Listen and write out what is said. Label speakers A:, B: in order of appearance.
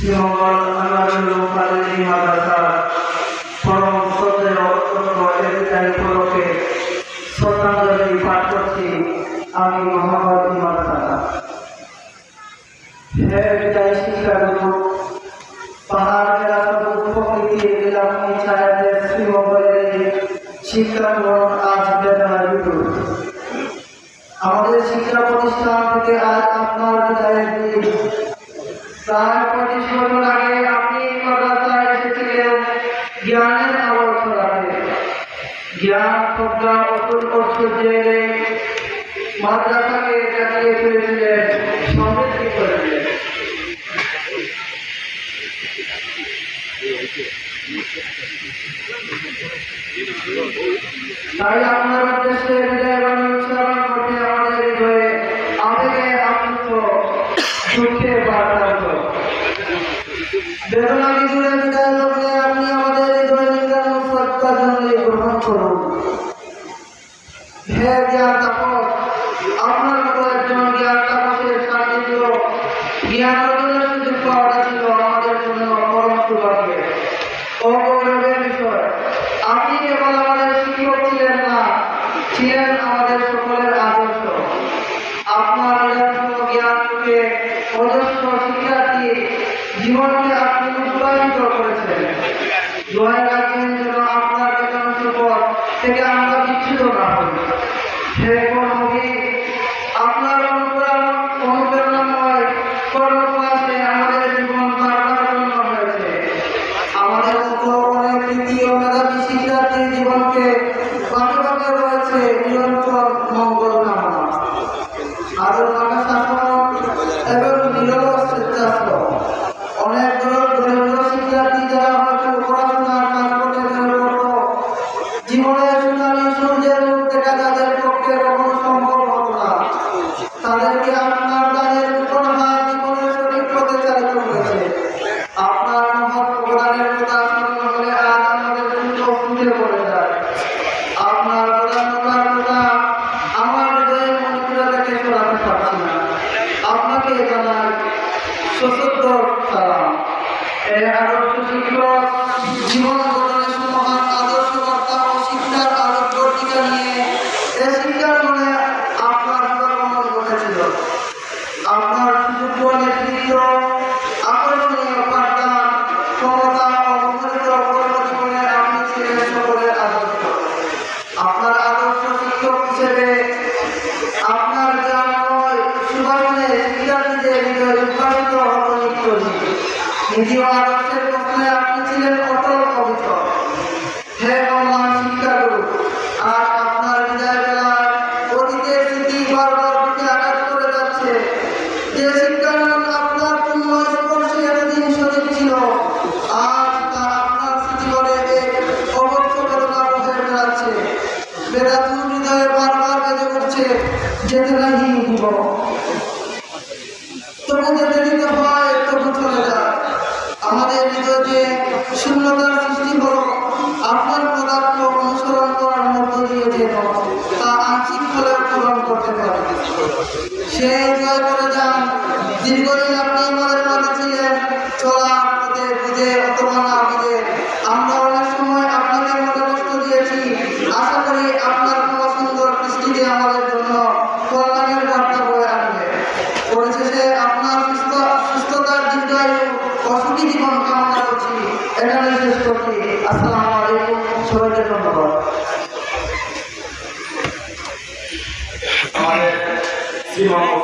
A: শ্রীমঙ্গল আনোয়ারুল ফাজিল মাদ্রাসার পরম শ্রদ্ধেয় উপলক্ষে শ্রদ্ধাঞ্জলি পাঠ করছি আমি মোহাম্মদ ইমাম সাহা। হে বিদায় শিক্ষাগুরু, পাহাড়ের প্রকৃতির লীলাময়ী ছায়াদের শ্রীমঙ্গলের শিক্ষাগ্রহণ আজ বেদনার বিপুল। আমাদের শিক্ষা প্রতিষ্ঠান থেকে আজ আপনার বিদায়ের দিন। প্রায় 25 বছর আগে আপনি মাদ্রাসায় এসেছিলেন জ্ঞানের আলো ছড়াতে। জ্ঞান প্রজ্ঞা অতুল ঐশ্বর্যের মাদ্রাসাকে জাগিয়ে তুলেছিলেন, সমৃদ্ধি করেছিলেন। তাই আপনার উদ্দেশ্যে বিদায় বাণী উচ্চারণ করতে আমাদের হৃদয়ে আবেগে আপ্লুত, দুঃখে বার্তান্ত বেদনা বিজুড়ে বিদায় লগ্নে আপনি আমাদের হৃদয় নির্গান শ্রদ্ধাঞ্জলি গ্রহণ করুন। হে জ্ঞান তাপস, আপনার মতো একজন জ্ঞান তাপসের সান্নিধ্য জ্ঞান অর্জনের সুযোগ পাওয়াটা ছিল আমাদের জন্য পরম সৌভাগ্য ও গৌরবের বিষয়। আপনি কেবল আমাদের শিক্ষক ছিলেন না, ছিলেন আমাদের সকলের আদর্শ। আপনার জ্ঞানকে অজস্র শিক্ষার্থী জীবনকে আপনি উৎসাহিত করেছেন। দোয়া রাখবেন যেন আপনার দেখানো সুপথ থেকে আমরা বিচ্ছুত না হই। হে কর্মবীর, আপনার অনুপ্রেরণাময় কর্মপ্রয়াসে আমাদের জীবন বাঁচার জন্য হয়েছে। আমাদের মতো অনেক কৃতি ও মেধাবী শিক্ষার্থীর জীবনকে বাঁকে বাঁকে রয়েছে নিরন্তর মঙ্গল কামনা, আদর মাখা শাসন এবং নিরলস স্বেচ্ছাশ্রম। অনেক দরিদ্র শিক্ষার্থী যারা হয়তো পড়াশোনার কাজ করতে জীবনে সোনালী সূর্যের মুখ দেখা যাদের পক্ষে কখনো সম্ভব হতো না, তাদেরকে আপনার দানের উপহার জীবনের সঠিক পথে চালিত করেছে। আপনার মহৎ প্রদানের কথা স্মরণ হলে আজ আমাদের দ্রুত ফুটে পড়ে যায়। আপনার প্রদানতার কথা আমার হৃদয়ের মনিপুরা থেকে সরাতে পারছি না। আপনাকে জানাই সশস্ত্র সালাম। এই আদর্শ শিক্ষক জীবন গঠনের মহান আদর্শবার্তা ও শিক্ষার আলোকবর্তিকা নিয়ে এ শিক্ষার মনে আপনার সর্বমন ঘটেছিল। আপনার সুযোগ্য নেতৃত্ব, আকর্ষণীয় পাঠদান, ক্ষমতা ও মুখরিত কর্মজীবনে আপনি ছিলেন সকলের আদর্শ। আপনার আদর্শ শিক্ষক হিসেবে আপনার জ্ঞানময় সুবাসনে শিক্ষার্থীদের হৃদয়ে উদ্ভাসিত হতো নিত্যদিন। নিজেও আদর্শের প্রশ্নে আপনি ছিলেন অটল অবিচল। হে মহান শিক্ষাগুরু, আজ আপনার বিদায় বেলায় অতীতের স্মৃতি বারবার বুকে আঘাত করে যাচ্ছে। যে শিক্ষানন্দ আপনার পূর্ণ স্পর্শে এতদিন সজীব ছিল, আজ তা আপনার স্মৃতি করে এক অবক্ষ বেদনা বহে বেড়াচ্ছে। বেদাতুর হৃদয়ে বারবার বেজে উঠছে, যেতে নাহি দিব। তবু যেতে দিতে হয়, তবু চলে যায়। আমাদের হৃদয়ে শূন্যতার সৃষ্টি হলো আপনার পদার্থ অনুসরণ করার মধ্য দিয়ে যেন তা আংশিক হলেও পূরণ করতে পারে। সে জয় করে যান। দীর্ঘদিন আপনি আমাদের মাঝে ছিলেন, চলার পথে বুঝে অথবা না বুঝে আমরা অনেক সময় আপনাকে মনে কষ্ট দিয়েছি। আশা করি আপনার কোনো সুন্দর দৃষ্টিতে আমাদের জন্য কল্যাণের বার্তা বয়ে আনবে। পরিশেষে আপনার সুস্থতার দীর্ঘায়ু ও সুখী জীবন কামনা করছি। এখানে শেষ করছি। আসসালামু আলাইকুম, সবাইকে ধন্যবাদ।
B: আমাদের শ্রীমঙ্গল